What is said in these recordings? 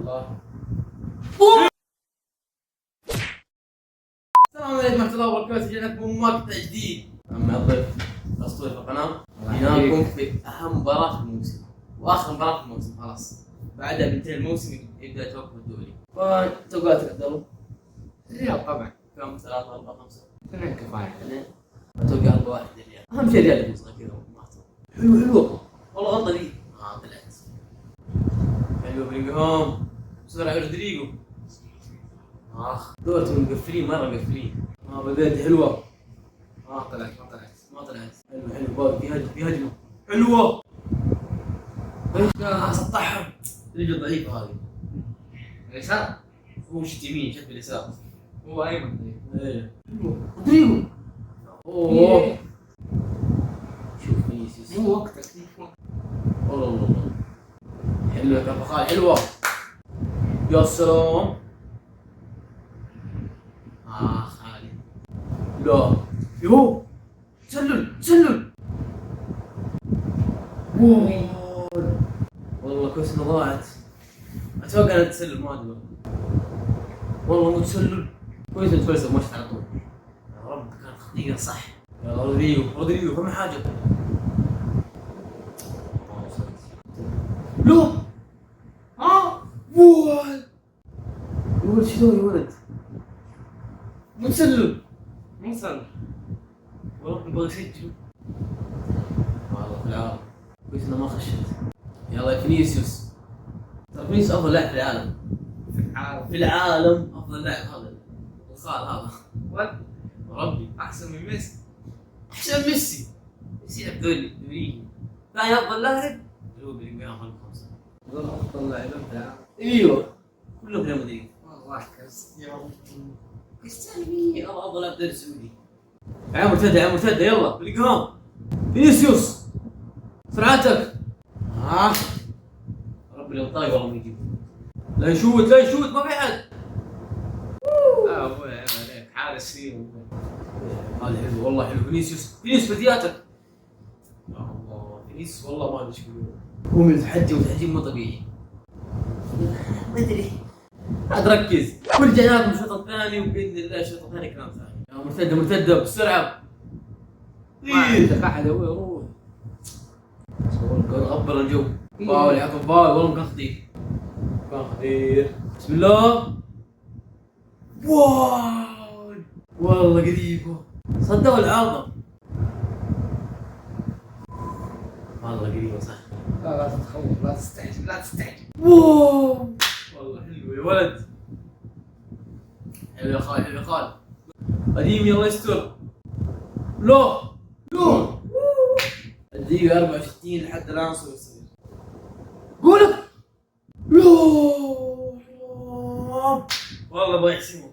يلا. السلام عليكم ورحمة الله وبركاته. جينا لكم مقطع جديد مع الضيف الأسطوري في القناة. جينا لكم في أهم مباراة في الموسم وآخر مباراة في الموسم، خلاص بعدها بينتهي الموسم يبدأ التوقف الدولي. فتوقعاتك أفضل؟ الرياض طبعا. كم 3 4 5 2 كفايه. أتوقع 4-1 للريال. أهم شيء الريال يفوز كذا. حلوة والله غلطة لي طلعت حلوة. بلينغهام بسرعة رودريجو. دورتهم مقفلين مرة مقفلين. بدأت حلوة. ما طلعت. حلو باقي في هجمة حلوة. ايش سطحهم. رجل ضعيفة هذه. اليسار هو شت يمين شت باليسار. هو ايمن. ايه رودريجو. اوه شوف فينيسيوس. مو وقتك. والله حلوة كرفخال حلوة. يا سلام. خالد لا يو تسلل والله كويس انه ضاعت. اتوقع انها تسلل ما ادري والله مو تسلل. كويس انه تفلسف مشت على طول. يا رب كان خطير صح. يا رودريجو فما حاجه. لا وال يا ولد شو يا ولد متسلل والله يبغى يسجل. والله في العالم كويس انه ما خشت. يلا يا فينيسيوس. ترى فينيسيوس افضل لاعب في العالم. في العالم افضل لاعب هذا الخال هذا. ربي احسن من ميسي. احسن من ميسي يلعب دوري. ثاني افضل لاعب اللي هو بلينغهام رقم 5. افضل لاعب في العالم. ايوه كلهم في المدريد. والله كريستيانو. كريستيانو افضل لاعب دوري السعودي. عام مرتده يلا بلينغهام. فينيسيوس سرعتك. ربي لو طاي والله ما يجيب. لا يشوت ما في احد. ابوي عليك حارس فيه. هذا حلو والله حلو. فينيسيوس بدياتك. يا الله فينيسيوس والله ما ادري ايش يقول. هو من التحدي وتحجيم مو طبيعي. ما ادري عاد ركز. ورجعنا لكم الشوط الثاني وباذن الله الشوط الثاني كلام ثاني. مرتده بسرعه. ما عندك احد روح. غبر الجو. فاول يعطوا فاول والله كان خطير. بسم الله. واو والله قريبه. صدقوا العارضه. والله قريبه صح. لا تتخوف. لا تستعجل. واو والله حلو يا ولد. حلو يا خال. قديم يلا يستر. لا الدقيقة 64 لحد الآن صفر. قولك والله ابغى يحسمه.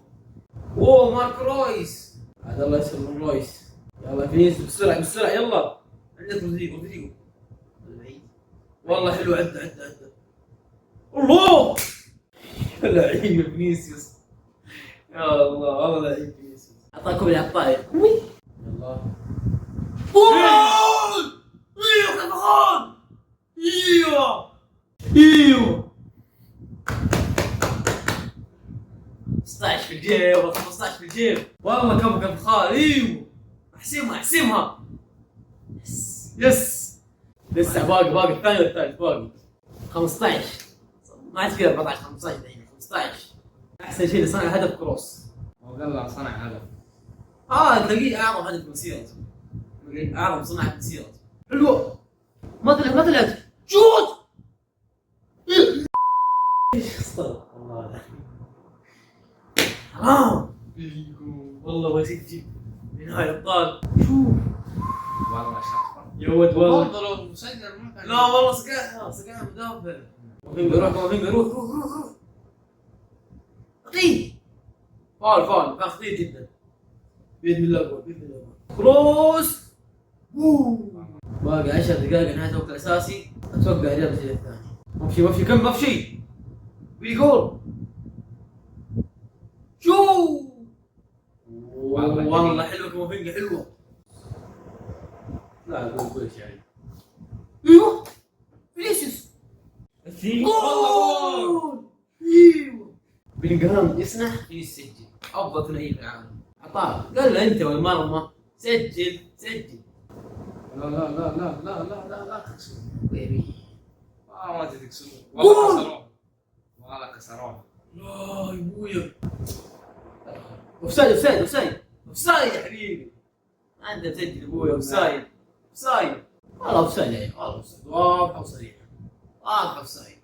اوه مارك رويس. عاد الله يسلم من رويس. يلا فينيسيوس بسرعة يلا. عندك رودريجو والله حلو. عدى الله لعيب فينيسيوس. يا الله والله لعيب فينيسيوس. اعطاكم العطاية. يلا ايوه كفخان. ايوه 16 في الجيب ولا 15 في الجيب. والله كفخان. ايوه احسمها. يس لسه باقي الثاني والثالث باقي 15. ما عاد في 14 15 الحين 15. احسن شيء اللي صنع هدف كروس. وقال صنع هدف. تلاقيه اعظم هدف مسيرته. اعظم صناعة مسيرته. حلوة. ما طلعت شوت. استغفر الله حرام. والله بسجل بنهاية الابطال. شوف والله شاطر يا ولد والله. برضه لو سجل ما كان. لا والله سقاها مدافع. كافينجا روح خطير. فاول كان خطير جدا. بإذن الله كروس. باقي 10 دقائق نهاية الوقت الأساسي. أتوقع الرياض الشيء الثاني. ما في كم ما في شيء. بيجول. شو والله حلوة كافينجا حلوة. لا أقول كل شيء يعني. ايوه فينيسيوس. جول. بلينغهام يسنح يسجل افضل ثنائي في العالم. عطاه قال له انت والمرمى سجل سجل. لا لا لا لا لا لا لا لا تكسرون. بيبي ما تكسرون والله كسروه. والله كسروه. لا يا ابويا اوفسايد اوفسايد اوفسايد اوفسايد يا حبيبي. انت مسجل ابويا اوفسايد اوفسايد. والله اوفسايد يا والله اوفسايد واضحه وصريحه. واضحه اوفسايد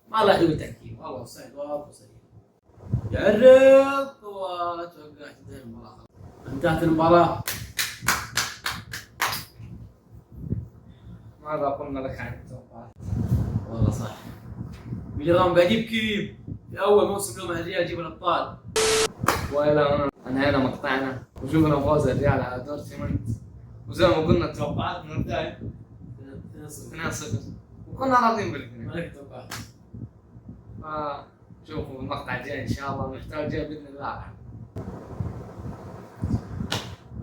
ما راح يقول تحكيم. والله اوفسايد واضحه وصريحه. يعرف وتوقعت انتهت المباراه. انتهت المباراه. ماذا قلنا لك عن التوقعات؟ والله صح. بلينغهام قاعد يبكي في اول موسم له مع الريال يجيب الابطال. والى انهينا مقطعنا وشوفنا فوز الريال على دورتموند، وزي ما قلنا توقعاتنا البداية 2-0 وكنا راضيين بالاثنين. ما لك توقعات. فشوفوا المقطع الجاي ان شاء الله، المحتوى الجاي باذن الله.